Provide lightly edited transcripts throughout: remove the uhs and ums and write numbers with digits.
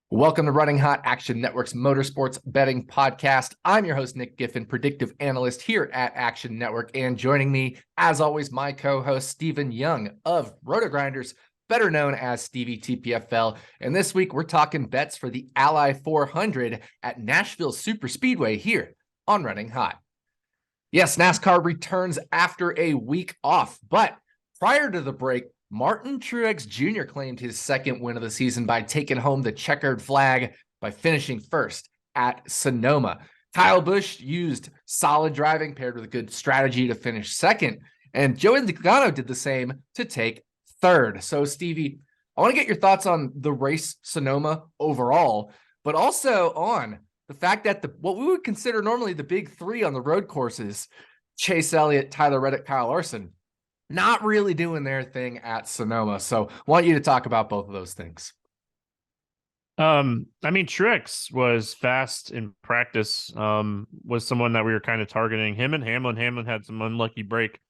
Welcome to Running Hot, Action Network's motorsports betting podcast. I'm your host, Nick Giffen, predictive analyst here at Action Network. And joining me, as always, my co-host, Stephen Young of RotoGrinders, better known as Stevie TPFL. And this week, we're talking bets for the Ally 400 at Nashville Super Speedway here on Running Hot. Yes, NASCAR returns after a week off, but prior to the break, Martin Truex Jr. claimed his second win of the season by taking home the checkered flag by finishing first at Sonoma. Kyle Busch used solid driving paired with a good strategy to finish second, and Joey Logano did the same to take third. So, Stevie, I want to get your thoughts on the race Sonoma overall, but also on the fact that what we would consider normally the big three on the road courses, Chase Elliott, Tyler Reddick, Kyle Larson, not really doing their thing at Sonoma. So I want you to talk about both of those things. Truex was fast in practice, was someone that we were kind of targeting. Him and Hamlin. Hamlin had some unlucky break,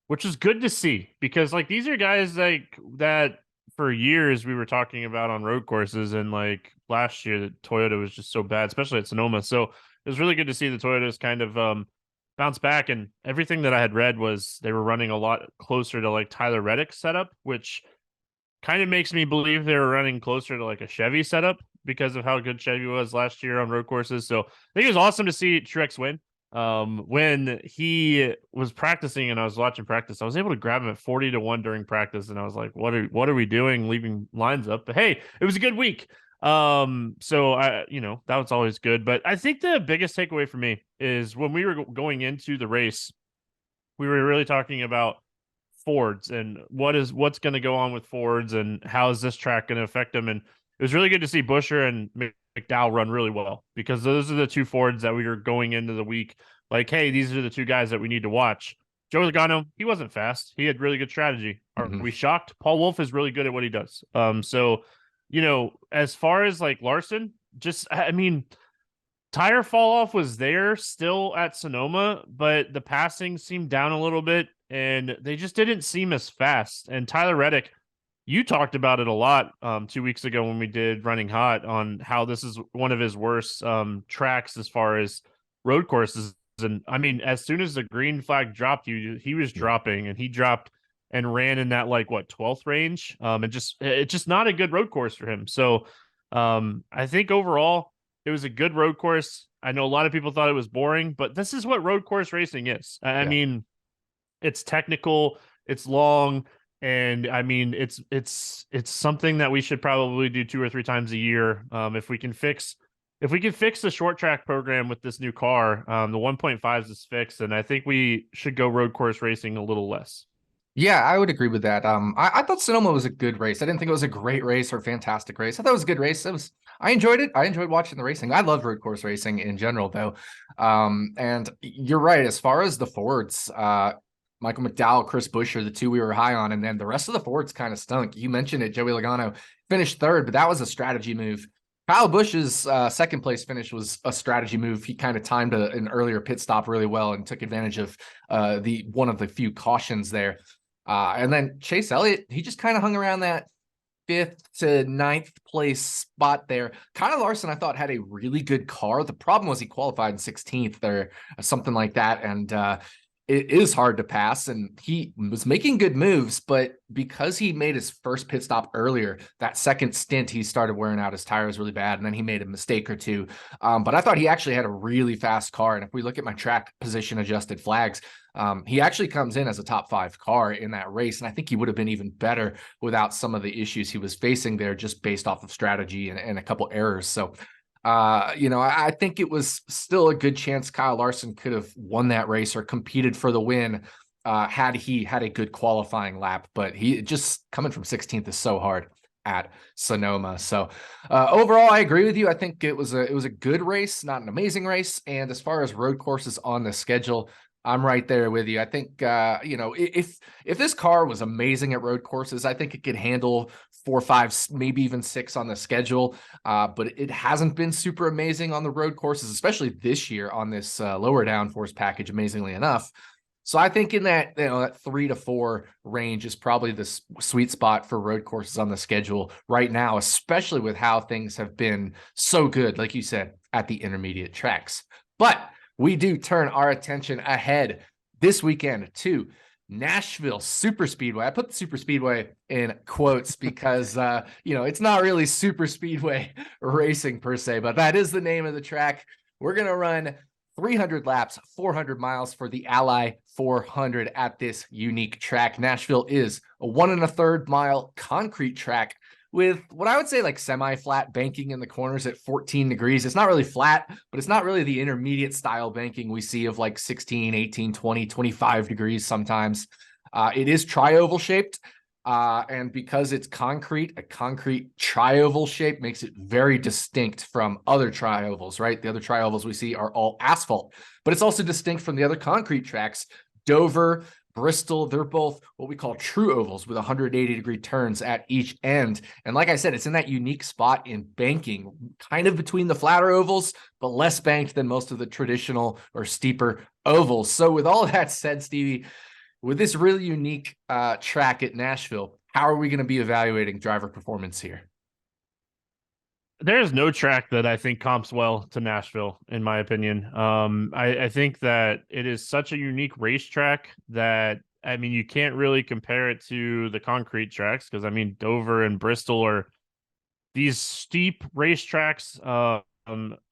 which is good to see because these are guys that for years we were talking about on road courses, and last year that Toyota was just so bad, especially at Sonoma. So it was really good to see the Toyotas kind of bounce back, and everything that I had read was they were running a lot closer to Tyler Reddick's setup, which kind of makes me believe they were running closer to a Chevy setup because of how good Chevy was last year on road courses. So I think it was awesome to see Truex win. When he was practicing and I was watching practice, I was able to grab him at 40-1 during practice, and I was like, what are we doing leaving lines up? But hey, it was a good week. So that was always good. But I think the biggest takeaway for me is when we were going into the race, we were really talking about Fords and what's going to go on with Fords and how is this track going to affect them. And it was really good to see Buescher and McDowell run really well, because those are the two Fords that we were going into the week. Hey, these are the two guys that we need to watch. Joey Logano, he wasn't fast. He had really good strategy. Are we shocked? Paul Wolfe is really good at what he does. As far as Larson, tire fall off was there still at Sonoma, but the passing seemed down a little bit and they just didn't seem as fast. And Tyler Reddick, you talked about it a lot 2 weeks ago when we did Running Hot on how this is one of his worst tracks as far as road courses. And as soon as the green flag dropped, he was dropping, and he dropped and ran in that 12th range. It's just not a good road course for him. So I think overall it was a good road course. I know a lot of people thought it was boring, but this is what road course racing is. It's technical, it's long, and it's something that we should probably do 2 or 3 times a year. If we can fix the short track program with this new car, the 1.5s is fixed, and I think we should go road course racing a little less. Yeah, I would agree with that. I thought Sonoma was a good race. I didn't think it was a great race or fantastic race. I thought it was a good race. I enjoyed it. I enjoyed watching the racing. I love road course racing in general, though. And you're right. As far as the Fords, Michael McDowell, Chris Buescher, the two we were high on, and then the rest of the Fords kind of stunk. You mentioned it. Joey Logano finished third, but that was a strategy move. Kyle Busch's second place finish was a strategy move. He kind of timed an earlier pit stop really well and took advantage of one of the few cautions there. And then Chase Elliott, he just kind of hung around that 5th to 9th place spot there. Kyle Larson, I thought, had a really good car. The problem was he qualified in 16th or something like that. And it is hard to pass. And he was making good moves, but because he made his first pit stop earlier, that second stint, he started wearing out his tires really bad. And then he made a mistake or two. But I thought he actually had a really fast car. And if we look at my track position adjusted flags, he actually comes in as a top 5 car in that race. And I think he would have been even better without some of the issues he was facing there, just based off of strategy and a couple errors. So, I think it was still a good chance Kyle Larson could have won that race or competed for the win had he had a good qualifying lap. But he just coming from 16th is so hard at Sonoma. So overall, I agree with you. I think it was a good race, not an amazing race. And as far as road courses on the schedule, I'm right there with you. I think, if this car was amazing at road courses, I think it could handle 4, 5, maybe even 6 on the schedule. But it hasn't been super amazing on the road courses, especially this year on this lower downforce package, amazingly enough. So I think in that, that 3 to 4 range is probably the sweet spot for road courses on the schedule right now, especially with how things have been so good, like you said, at the intermediate tracks. But we do turn our attention ahead this weekend to Nashville Super Speedway. I put the Super Speedway in quotes because, it's not really super speedway racing per se, but that is the name of the track. We're going to run 300 laps, 400 miles for the Ally 400 at this unique track. Nashville is a 1 1/3 mile concrete track with what I would say like semi-flat banking in the corners at 14 degrees. It's not really flat, but it's not really the intermediate style banking we see of like 16, 18, 20, 25 degrees sometimes. It is tri-oval shaped. And because it's concrete, a concrete tri-oval shape makes it very distinct from other tri-ovals, right? The other tri-ovals we see are all asphalt, but it's also distinct from the other concrete tracks. Dover, Bristol, they're both what we call true ovals with 180-degree turns at each end. And like I said, it's in that unique spot in banking, kind of between the flatter ovals, but less banked than most of the traditional or steeper ovals. So with all that said, Stevie, with this really unique track at Nashville, how are we going to be evaluating driver performance here? There's no track that I think comps well to Nashville, in my opinion. I think that it is such a unique racetrack that, I mean, you can't really compare it to the concrete tracks because, I mean, Dover and Bristol are these steep racetracks,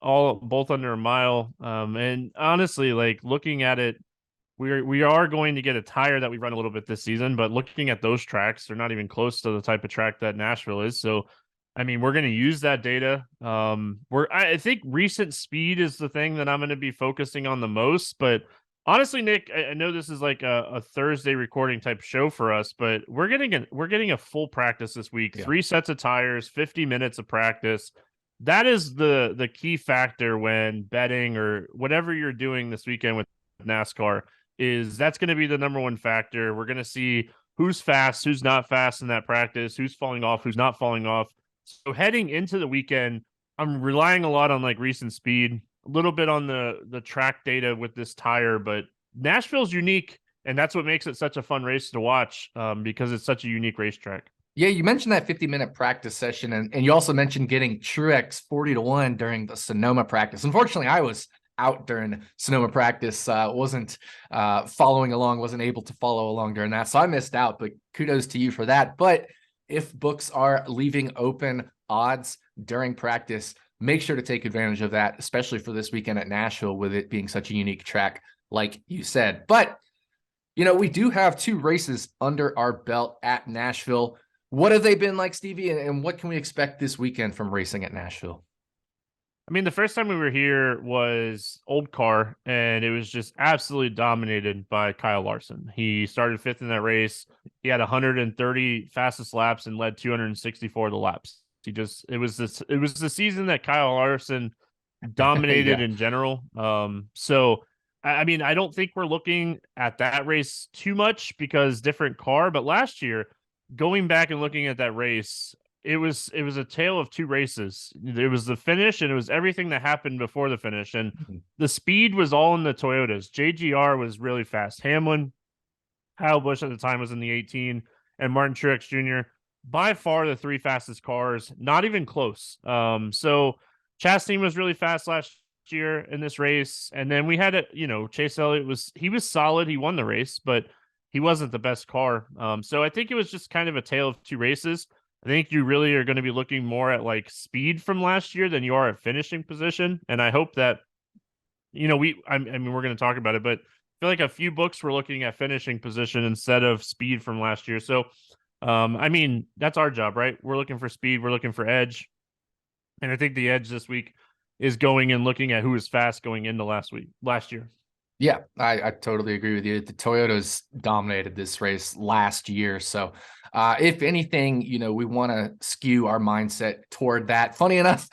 all both under a mile. And honestly, like looking at it, we are going to get a tire that we run a little bit this season, but looking at those tracks, they're not even close to the type of track that Nashville is. So, I mean, we're going to use that data. I think recent speed is the thing that I'm going to be focusing on the most. But honestly, Nick, I know this is like a Thursday recording type show for us, but we're getting a full practice this week. Yeah. 3 sets of tires, 50 minutes of practice. That is the key factor when betting or whatever you're doing this weekend with NASCAR. That's going to be the number one factor. We're going to see who's fast, who's not fast in that practice, who's falling off, who's not falling off. So heading into the weekend, I'm relying a lot on like recent speed, a little bit on the track data with this tire, but Nashville's unique, and that's what makes it such a fun race to watch because it's such a unique racetrack. Yeah, you mentioned that 50-minute practice session, and you also mentioned getting Truex 40-1 during the Sonoma practice. Unfortunately, I was out during Sonoma practice, wasn't following along, wasn't able to follow along during that. So I missed out, but kudos to you for that. But if books are leaving open odds during practice, make sure to take advantage of that, especially for this weekend at Nashville, with it being such a unique track, like you said. But, we do have 2 races under our belt at Nashville. What have they been like, Stevie, and what can we expect this weekend from racing at Nashville? I mean, the first time we were here was Old Car, and it was just absolutely dominated by Kyle Larson. He started 5th in that race. He had 130 fastest laps and led 264 of the laps. It was the season that Kyle Larson dominated in general. So I mean, I don't think we're looking at that race too much because different car, but last year, going back and looking at that race, it was a tale of 2 races. It was the finish and it was everything that happened before the finish. And the speed was all in the Toyotas. JGR was really fast. Hamlin, Kyle Busch at the time was in the 18, and Martin Truex Jr. by far the 3 fastest cars, not even close. So Chastain was really fast last year in this race. And then we had Chase Elliott was solid. He won the race, but he wasn't the best car. So I think it was just kind of a tale of 2 races. I think you really are going to be looking more at like speed from last year than you are at finishing position. And I hope that, I mean, we're going to talk about it, but I feel like a few books were looking at finishing position instead of speed from last year. So, I mean, that's our job, right? We're looking for speed. We're looking for edge. And I think the edge this week is going and looking at who is fast going into last year. Yeah, I totally agree with you. The Toyotas dominated this race last year. So if anything, we want to skew our mindset toward that. Funny enough,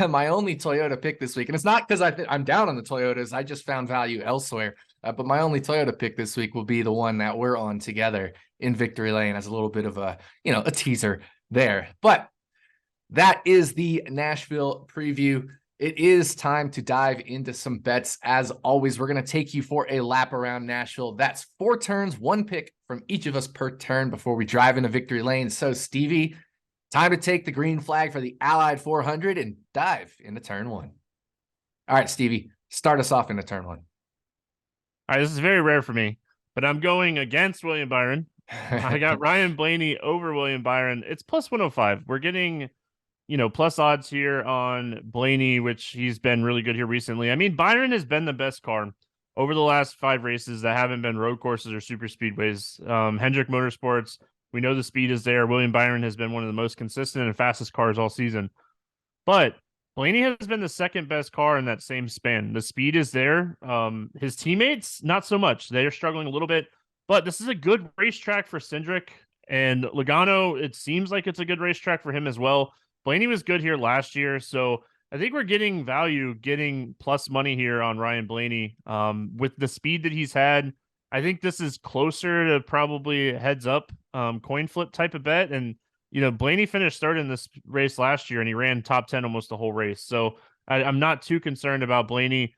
my only Toyota pick this week, and it's not because I'm down on the Toyotas. I just found value elsewhere. But my only Toyota pick this week will be the one that we're on together in Victory Lane as a little bit of a teaser there. But that is the Nashville preview. It is time to dive into some bets. As always, we're going to take you for a lap around Nashville. That's 4 turns, 1 pick from each of us per turn before we drive into victory lane. So, Stevie, time to take the green flag for the Allied 400 and dive into turn 1. All right, Stevie, start us off into turn 1. All right, this is very rare for me, but I'm going against William Byron. I got Ryan Blaney over William Byron. It's plus 105. We're getting, plus odds here on Blaney, which he's been really good here recently. I mean, Byron has been the best car over the last 5 races that haven't been road courses or super speedways. Hendrick Motorsports, we know the speed is there. William Byron has been one of the most consistent and fastest cars all season. But Blaney has been the second best car in that same span. The speed is there. His teammates, not so much. They're struggling a little bit. But this is a good racetrack for Cindric. And Logano, it seems like it's a good racetrack for him as well. Blaney was good here last year. So I think we're getting value, getting plus money here on Ryan Blaney. With the speed that he's had, I think this is closer to probably heads up coin flip type of bet. And, Blaney finished third in this race last year, and he ran top 10 almost the whole race. So I'm not too concerned about Blaney.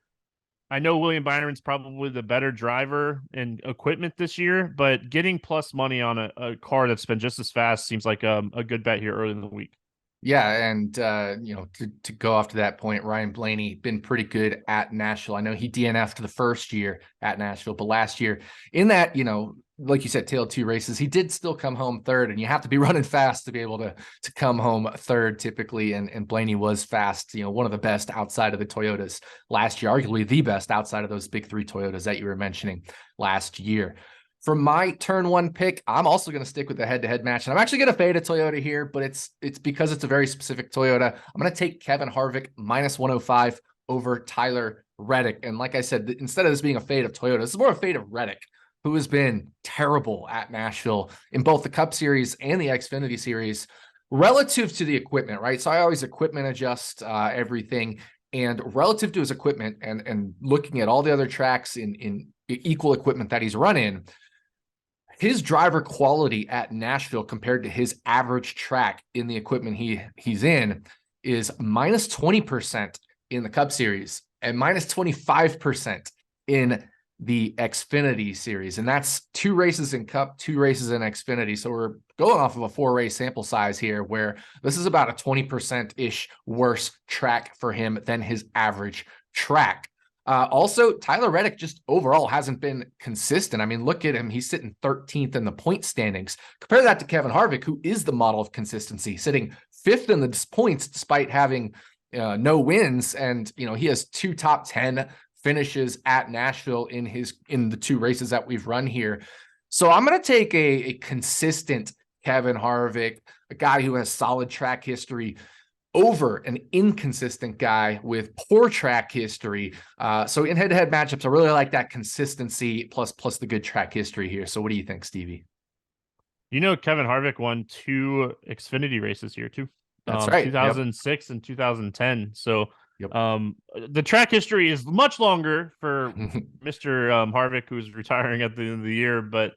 I know William Byron's probably the better driver and equipment this year, but getting plus money on a car that's been just as fast seems like a good bet here early in the week. Yeah, and to go off to that point, Ryan Blaney been pretty good at Nashville. I know he DNF'd the first year at Nashville, but last year in that, like you said, tail 2 races, he did still come home third, and you have to be running fast to be able to come home third typically. And Blaney was fast, one of the best outside of the Toyotas last year, arguably the best outside of those big 3 Toyotas that you were mentioning last year. For my turn 1 pick, I'm also going to stick with the head-to-head match. And I'm actually going to fade a Toyota here, but it's because it's a very specific Toyota. I'm going to take Kevin Harvick minus 105 over Tyler Reddick. And like I said, instead of this being a fade of Toyota, this is more a fade of Reddick, who has been terrible at Nashville in both the Cup Series and the Xfinity Series relative to the equipment, right? So I always equipment adjust everything. And relative to his equipment and looking at all the other tracks in equal equipment that he's run in, his driver quality at Nashville compared to his average track in the equipment he's in is minus 20% in the Cup Series and minus 25% in the Xfinity Series. And that's 2 races in Cup, 2 races in Xfinity. So we're going off of a 4-race sample size here, where this is about a 20%-ish worse track for him than his average track. Also, Tyler Reddick just overall hasn't been consistent. I mean, look at him. He's sitting 13th in the point standings. Compare that to Kevin Harvick, who is the model of consistency, sitting 5th in the points despite having no wins. And, he has 2 top 10 finishes at Nashville in the 2 races that we've run here. So I'm going to take a consistent Kevin Harvick, a guy who has solid track history, over an inconsistent guy with poor track history. So in head-to-head matchups, I really like that consistency plus the good track history here. So what do you think, Stevie? Kevin Harvick won 2 Xfinity races here too. That's right. 2006 and 2010. So Yep. The track history is much longer for Mr. Harvick, who's retiring at the end of the year. But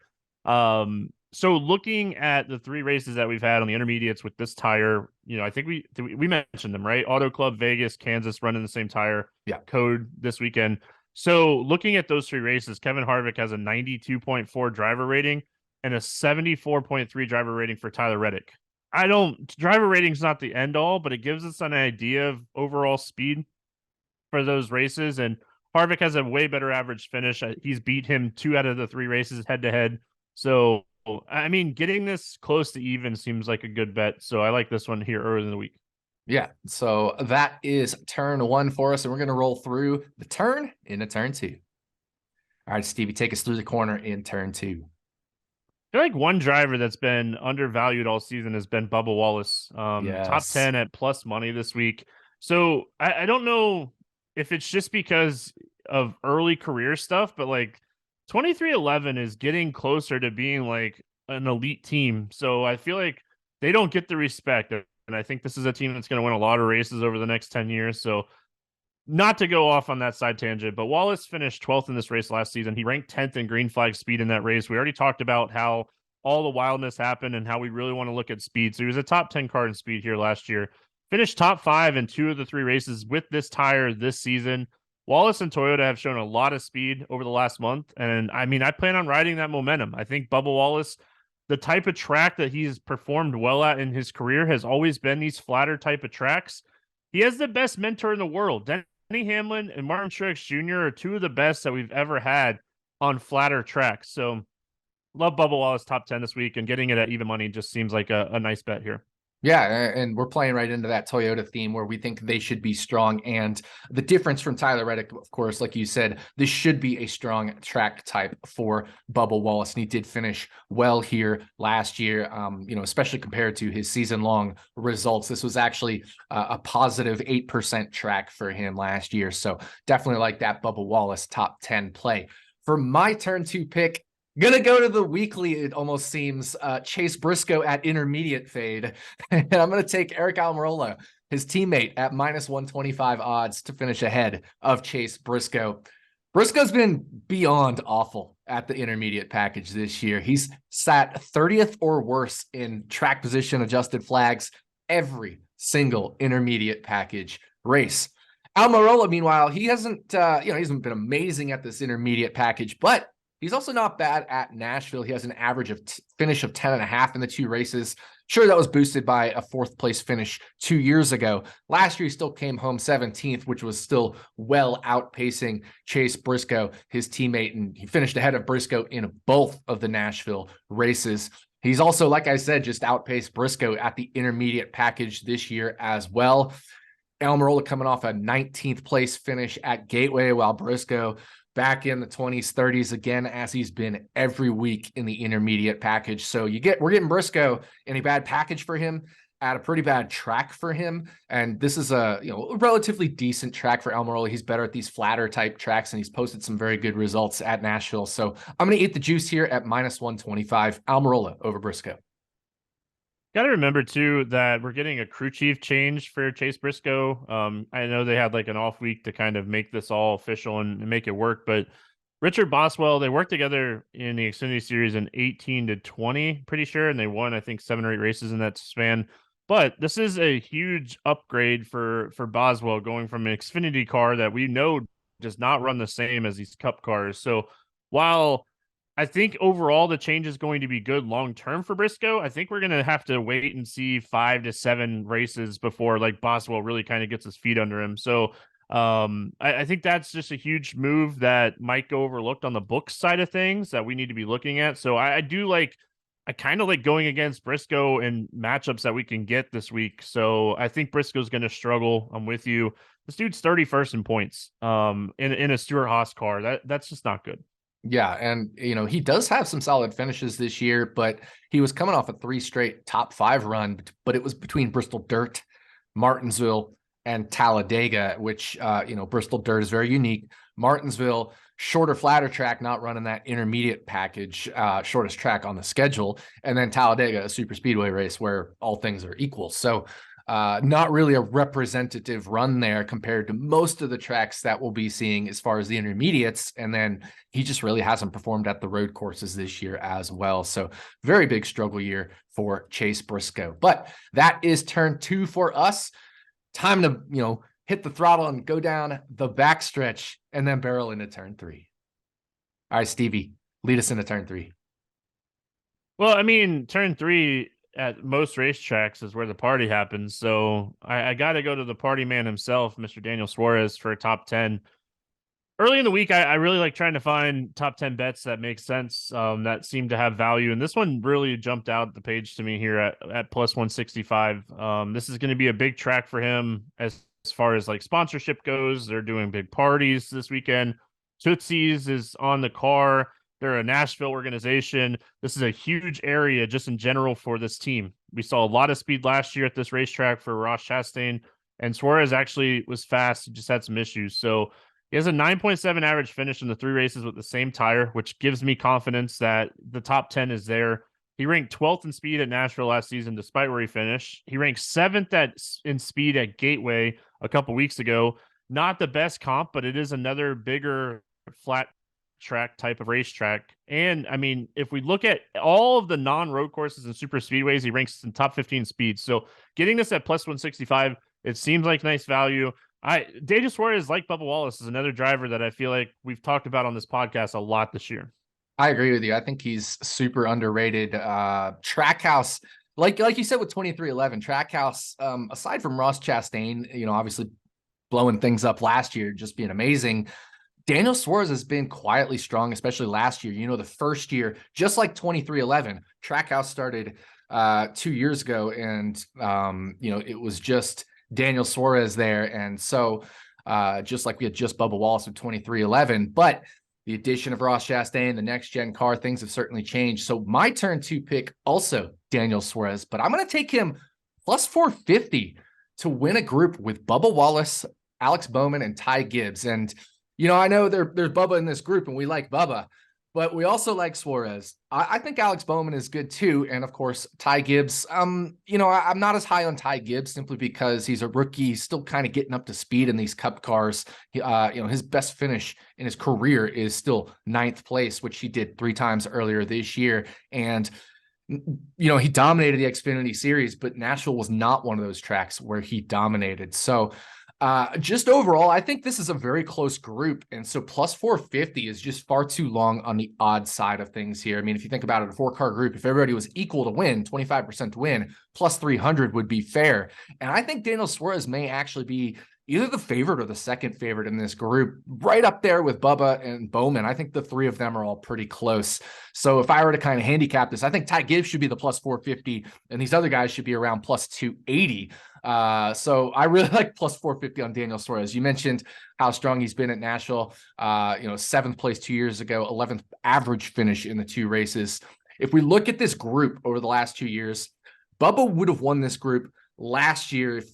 so looking at the 3 races that we've had on the intermediates with this tire, I think we mentioned them, right? Auto Club, Vegas, Kansas running the same tire code this weekend. So looking at those 3 races, Kevin Harvick has a 92.4 driver rating and a 74.3 driver rating for Tyler Reddick. Driver rating's not the end all, but it gives us an idea of overall speed for those races. And Harvick has a way better average finish. He's beat him 2 out of the 3 races head to head. So, I mean, getting this close to even seems like a good bet. So I like this one here early in the week. Yeah. So that is turn 1 for us. And we're going to roll through the turn into turn 2. All right, Stevie, take us through the corner in turn 2. I feel like one driver that's been undervalued all season has been Bubba Wallace. Yes. Top 10 at plus money this week. So I don't know if it's just because of early career stuff, but like 2311 is getting closer to being like an elite team. So I feel like they don't get the respect. And I think this is a team that's going to win a lot of races over the next 10 years. So not to go off on that side tangent, but Wallace finished 12th in this race last season. He ranked 10th in green flag speed in that race. We already talked about how all the wildness happened and how we really want to look at speed. So he was a top 10 car in speed here last year. finished top 5 in 2 of the 3 races with this tire this season. Wallace and Toyota have shown a lot of speed over the last month. And I mean, I plan on riding that momentum. I think Bubba Wallace, the type of track that he's performed well at in his career has always been these flatter type of tracks. He has the best mentor in the world. Denny Hamlin and Martin Truex Jr. are 2 of the best that we've ever had on flatter tracks. So love Bubba Wallace top 10 this week, and getting it at even money just seems like a nice bet here. Yeah, and we're playing right into that Toyota theme where we think they should be strong. And the difference from Tyler Reddick, of course, like you said, this should be a strong track type for Bubba Wallace. And he did finish well here last year, especially compared to his season-long results. This was actually a positive 8% track for him last year. So definitely like that Bubba Wallace top 10 play. For my turn 2 pick, gonna go to the weekly, it almost seems, Chase Briscoe at intermediate fade. And I'm gonna take Eric Almirola, his teammate, at minus 125 odds to finish ahead of Chase Briscoe. Briscoe's been beyond awful at the intermediate package this year. He's sat 30th or worse in track position adjusted flags every single intermediate package race. Almirola, meanwhile, he hasn't been amazing at this intermediate package, but he's also not bad at Nashville. He has an average of finish of 10.5 in the 2 races. Sure, that was boosted by a 4th place finish 2 years ago. Last year, he still came home 17th, which was still well outpacing Chase Briscoe, his teammate, and he finished ahead of Briscoe in both of the Nashville races. He's also, like I said, just outpaced Briscoe at the intermediate package this year as well. Almirola coming off a 19th place finish at Gateway, while Briscoe back in the 20s, 30s again, as he's been every week in the intermediate package. So we're getting Briscoe in a bad package for him at a pretty bad track for him. And this is a relatively decent track for Almirola. He's better at these flatter type tracks, and he's posted some very good results at Nashville. So I'm going to eat the juice here at minus 125, Almirola over Briscoe. Got to remember too that we're getting a crew chief change for Chase Briscoe. I know they had like an off week to kind of make this all official and make it work, but Richard Boswell, they worked together in the Xfinity Series in 18 to 20, pretty sure, and they won, I think, 7 or 8 races in that span. But this is a huge upgrade for Boswell, going from an Xfinity car that we know does not run the same as these Cup cars. So while I think overall the change is going to be good long term for Briscoe, I think we're going to have to wait and see 5 to 7 races before like Boswell really kind of gets his feet under him. So I think that's just a huge move that might go overlooked on the books side of things that we need to be looking at. So I kind of like going against Briscoe in matchups that we can get this week. So I think Briscoe's going to struggle. I'm with you. This dude's 31st in points in a Stewart-Haas car. That's just not good. Yeah, and he does have some solid finishes this year, but he was coming off a 3 straight top 5 run, but it was between Bristol Dirt, Martinsville, and Talladega, which Bristol Dirt is very unique. Martinsville, shorter, flatter track, not running that intermediate package, shortest track on the schedule, and then Talladega, a super speedway race where all things are equal. So not really a representative run there compared to most of the tracks that we'll be seeing as far as the intermediates. And then he just really hasn't performed at the road courses this year as well. So very big struggle year for Chase Briscoe. But that is turn 2 for us. Time to, hit the throttle and go down the backstretch and then barrel into turn 3. All right, Stevie, lead us into turn 3. Well, I mean, turn 3 at most racetracks is where the party happens. So I got to go to the party man himself, Mr. Daniel Suarez, for a top 10. Early in the week, I really like trying to find top 10 bets that make sense, that seem to have value. And this one really jumped out the page to me here at plus 165. This is going to be a big track for him as far as like sponsorship goes. They're doing big parties this weekend. Tootsie's is on the car. They're a Nashville organization. This is a huge area just in general for this team. We saw a lot of speed last year at this racetrack for Ross Chastain, and Suarez actually was fast. He just had some issues. So he has a 9.7 average finish in the 3 races with the same tire, which gives me confidence that the top 10 is there. He ranked 12th in speed at Nashville last season, despite where he finished. He ranked 7th in speed at Gateway a couple weeks ago. Not the best comp, but it is another bigger flat track type of racetrack. And I mean, if we look at all of the non-road courses and super speedways, he ranks in top 15 speed. So getting this at plus 165 It seems like nice value. Daniel Suarez, like Bubba Wallace, is another driver that I feel like we've talked about on this podcast a lot this year. I agree with you. I think he's super underrated. Trackhouse, like you said with 2311, Trackhouse, aside from Ross Chastain, obviously blowing things up last year, just being amazing. Daniel Suarez has been quietly strong, especially last year. The first year, just like 2311, Trackhouse started 2 years ago, and it was just Daniel Suarez there. And so just like we had just Bubba Wallace of 2311, but the addition of Ross Chastain, the next gen car, things have certainly changed. So my turn 2 pick, also Daniel Suarez, but I'm going to take him plus 450 to win a group with Bubba Wallace, Alex Bowman, and Ty Gibbs. And, I know there's Bubba in this group and we like Bubba, but we also like Suarez. I think Alex Bowman is good too. And of course, Ty Gibbs, I'm not as high on Ty Gibbs simply because he's a rookie, still kind of getting up to speed in these cup cars. His best finish in his career is still 9th place, which he did 3 times earlier this year. And, he dominated the Xfinity series, but Nashville was not one of those tracks where he dominated. So, just overall, I think this is a very close group. And so plus 450 is just far too long on the odd side of things here. I mean, if you think about it, a 4-car group, if everybody was equal to win, 25% to win, plus 300 would be fair. And I think Daniel Suarez may actually be either the favorite or the second favorite in this group, right up there with Bubba and Bowman. I think the 3 of them are all pretty close. So if I were to kind of handicap this, I think Ty Gibbs should be the plus 450, and these other guys should be around plus 280. So I really like plus 450 on Daniel Suarez. You mentioned how strong he's been at Nashville, 7th place 2 years ago, 11th average finish in the 2 races. If we look at this group over the last 2 years, Bubba would have won this group last year if,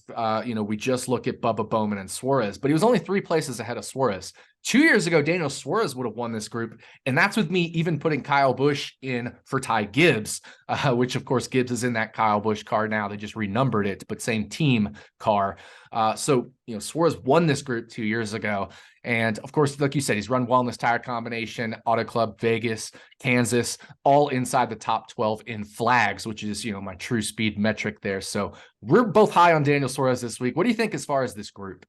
we just look at Bubba, Bowman, and Suarez, but he was only 3 places ahead of Suarez. 2 years ago, Daniel Suarez would have won this group, and that's with me even putting Kyle Busch in for Ty Gibbs, which, of course, Gibbs is in that Kyle Busch car now. They just renumbered it, but same team car. So Suarez won this group 2 years ago. And, of course, like you said, he's run well in this tire combination, Auto Club, Vegas, Kansas, all inside the top 12 in flags, which is, my true speed metric there. So we're both high on Daniel Suarez this week. What do you think as far as this group?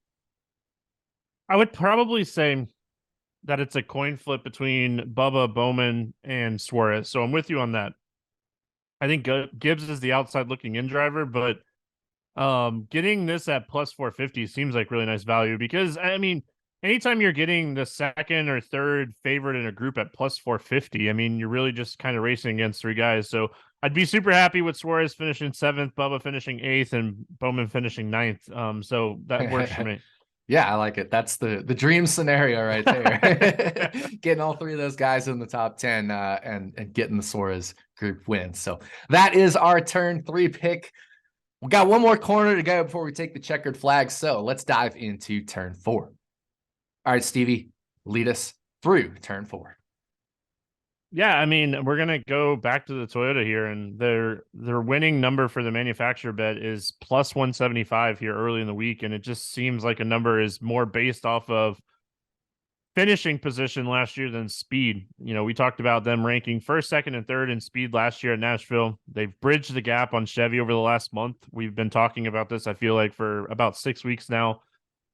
I would probably say that it's a coin flip between Bubba, Bowman, and Suarez. So I'm with you on that. I think Gibbs is the outside looking in driver, but getting this at plus 450 seems like really nice value because, I mean, anytime you're getting the second or third favorite in a group at plus 450, I mean, you're really just kind of racing against 3 guys. So I'd be super happy with Suarez finishing 7th, Bubba finishing 8th, and Bowman finishing 9th. So that works for me. Yeah, I like it. That's the dream scenario right there. Getting all 3 of those guys in the top 10 and getting the Suarez group win. So that is our turn 3 pick. We got one more corner to go before we take the checkered flag. So let's dive into turn 4. All right, Stevie, lead us through turn 4. Yeah, I mean, we're gonna go back to the Toyota here, and their winning number for the manufacturer bet is plus 175 here early in the week, and it just seems like a number is more based off of finishing position last year than speed. We talked about them ranking 1st, 2nd, and 3rd in speed last year at Nashville. They've bridged the gap on Chevy over the last month. We've been talking about this, I feel like, for about 6 weeks now.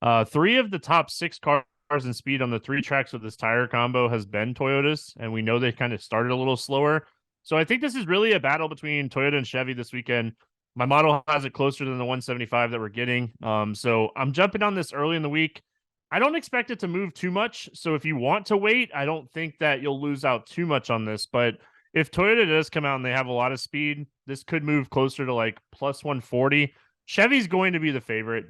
3 of the top 6 cars in speed on the 3 tracks of this tire combo has been Toyotas, and we know they kind of started a little slower. So I think this is really a battle between Toyota and Chevy this weekend. My model has it closer than the 175 that we're getting. So I'm jumping on this early in the week. I don't expect it to move too much. So if you want to wait, I don't think that you'll lose out too much on this. But if Toyota does come out and they have a lot of speed, this could move closer to like plus 140. Chevy's going to be the favorite.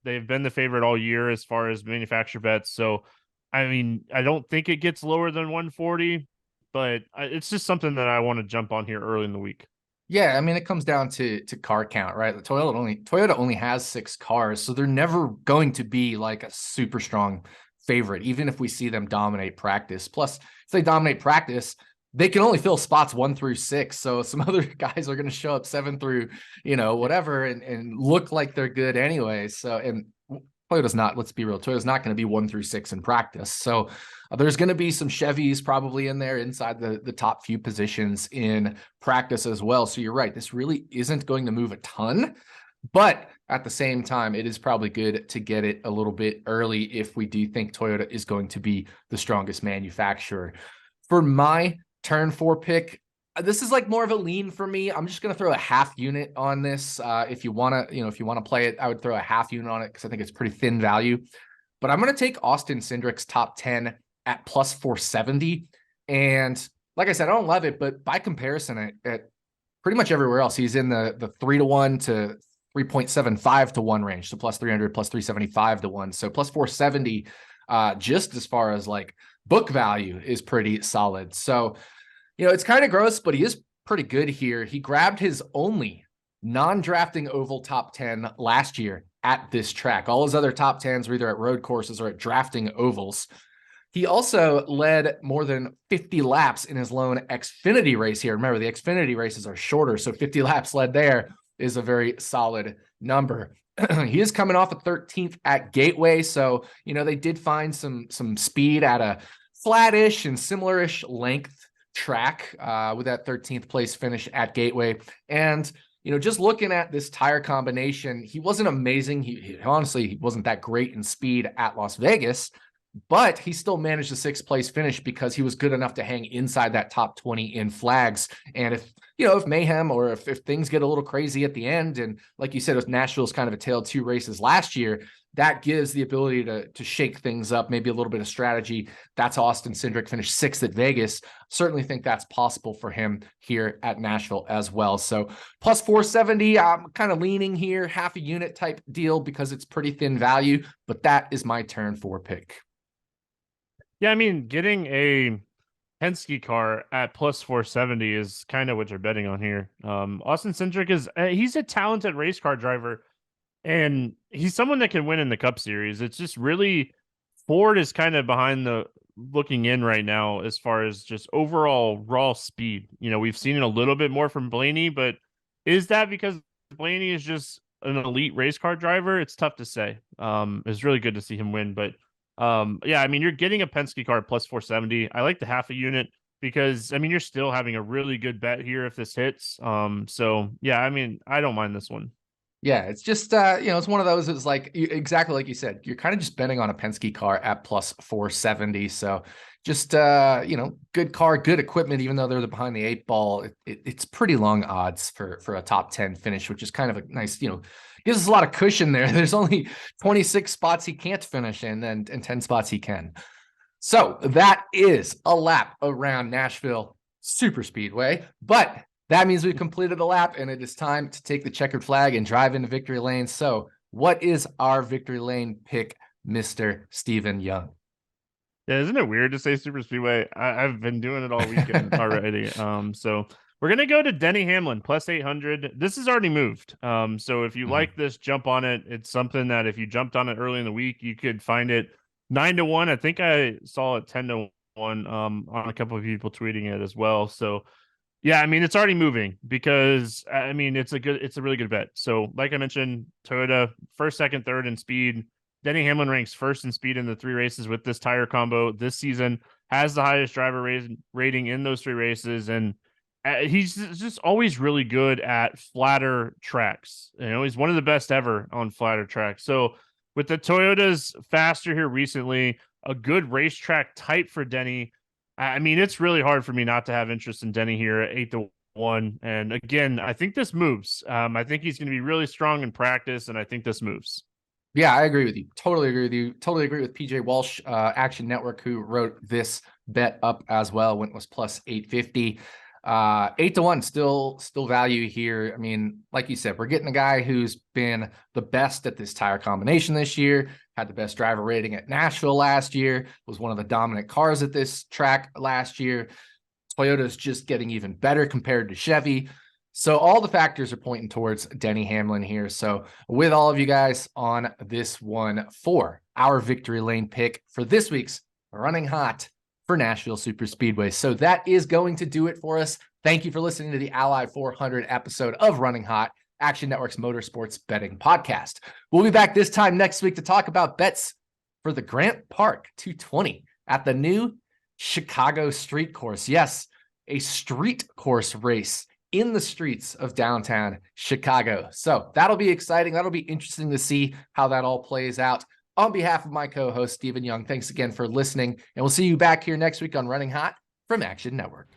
They've been the favorite all year as far as manufacturer bets. So, I mean, I don't think it gets lower than 140, but it's just something that I want to jump on here early in the week. Yeah, I mean, it comes down to car count, right? The Toyota only has 6 cars, so they're never going to be like a super strong favorite, even if we see them dominate practice. Plus, if they dominate practice, they can only fill spots 1 through 6. So some other guys are going to show up 7 through, whatever, and look like they're good anyway. So, and Toyota's not, let's be real, Toyota's not going to be 1 through 6 in practice. So there's going to be some Chevys probably in there inside the top few positions in practice as well. So you're right. This really isn't going to move a ton, but at the same time, it is probably good to get it a little bit early if we do think Toyota is going to be the strongest manufacturer. For my turn 4 pick, this is like more of a lean for me. I'm just going to throw a half unit on this. If you want to, if you want to play it, I would throw a half unit on it because I think it's pretty thin value. But I'm going to take Austin Cindric's top 10 at plus 470. And like I said, I don't love it, but by comparison, at pretty much everywhere else, he's in the 3-1 to 3.75 to 1 range. So plus 300, plus 375 to 1. So plus 470, just as far as like book value is pretty solid. So, it's kind of gross, but he is pretty good here. He grabbed his only non-drafting oval top 10 last year at this track. All his other top 10s were either at road courses or at drafting ovals. He also led more than 50 laps in his lone Xfinity race here. Remember, the Xfinity races are shorter, so 50 laps led there is a very solid number. He is coming off a 13th at Gateway, so, they did find some speed at a flattish and similar-ish length track with that 13th place finish at Gateway. And just looking at this tire combination, he wasn't amazing. He honestly, he wasn't that great in speed at Las Vegas, but he still managed a 6th place finish because he was good enough to hang inside that top 20 in flags. And if mayhem or if things get a little crazy at the end, and like you said, with Nashville's kind of a tale of 2 races last year, that gives the ability to shake things up, maybe a little bit of strategy. That's Austin Cindric finished 6th at Vegas. Certainly think that's possible for him here at Nashville as well. So plus 470, I'm kind of leaning here, half a unit type deal because it's pretty thin value, but that is my turn 4 pick. Yeah, I mean, getting a Penske car at plus 470 is kind of what you're betting on here. Austin Cindric he's a talented race car driver, and he's someone that can win in the Cup Series. It's just really Ford is kind of behind the looking in right now as far as just overall raw speed. We've seen it a little bit more from Blaney, but is that because Blaney is just an elite race car driver? It's tough to say. It's really good to see him win, but yeah, I mean, you're getting a Penske car plus 470. I like the half a unit because, I mean, you're still having a really good bet here if this hits. So yeah, I mean, I don't mind this one. Yeah, it's just, it's one of those, it's like, exactly like you said, you're kind of just betting on a Penske car at plus 470. So just, good car, good equipment, even though they're behind the 8 ball, it's pretty long odds for a top 10 finish, which is kind of a nice, gives us a lot of cushion there. There's only 26 spots he can't finish in and 10 spots he can. So that is a lap around Nashville Super Speedway, but that means we've completed the lap and it is time to take the checkered flag and drive into victory lane. So what is our victory lane pick, Mr. Stephen Young? Yeah, isn't it weird to say Super Speedway? I've been doing it all weekend already. So we're going to go to Denny Hamlin plus 800. This is already moved. So if you like this, jump on it. It's something that if you jumped on it early in the week, you could find it 9-1. I think I saw it 10-1 on a couple of people tweeting it as well. So yeah, I mean, it's already moving because, I mean, it's a really good bet. So like I mentioned, Toyota first, second, third in speed. Denny Hamlin ranks first in speed in the 3 races with this tire combo this season, has the highest driver rating in those 3 races. And he's just always really good at flatter tracks. He's one of the best ever on flatter tracks. So with the Toyotas faster here recently, a good racetrack type for Denny. I mean, it's really hard for me not to have interest in Denny here at 8-1. And again, I think this moves. I think he's going to be really strong in practice, and I think this moves. Yeah, I agree with you. Totally agree with you. Totally agree with PJ Walsh, Action Network, who wrote this bet up as well when it was plus 850. 8-1, still value here. I mean, like you said, we're getting a guy who's been the best at this tire combination this year, had the best driver rating at Nashville last year, was one of the dominant cars at this track last year. Toyota's just getting even better compared to Chevy. So all the factors are pointing towards Denny Hamlin here. So with all of you guys on this one for our victory lane pick for this week's Running Hot for Nashville Super Speedway. So that is going to do it for us. Thank you for listening to the Ally 400 episode of Running Hot, Action Network's motorsports betting podcast. We'll be back this time next week to talk about bets for the Grant Park 220 at the new Chicago street course. Yes, a street course race in the streets of downtown Chicago. So that'll be exciting. That'll be interesting to see how that all plays out. On behalf of my co-host, Stephen Young, thanks again for listening, and we'll see you back here next week on Running Hot from Action Network.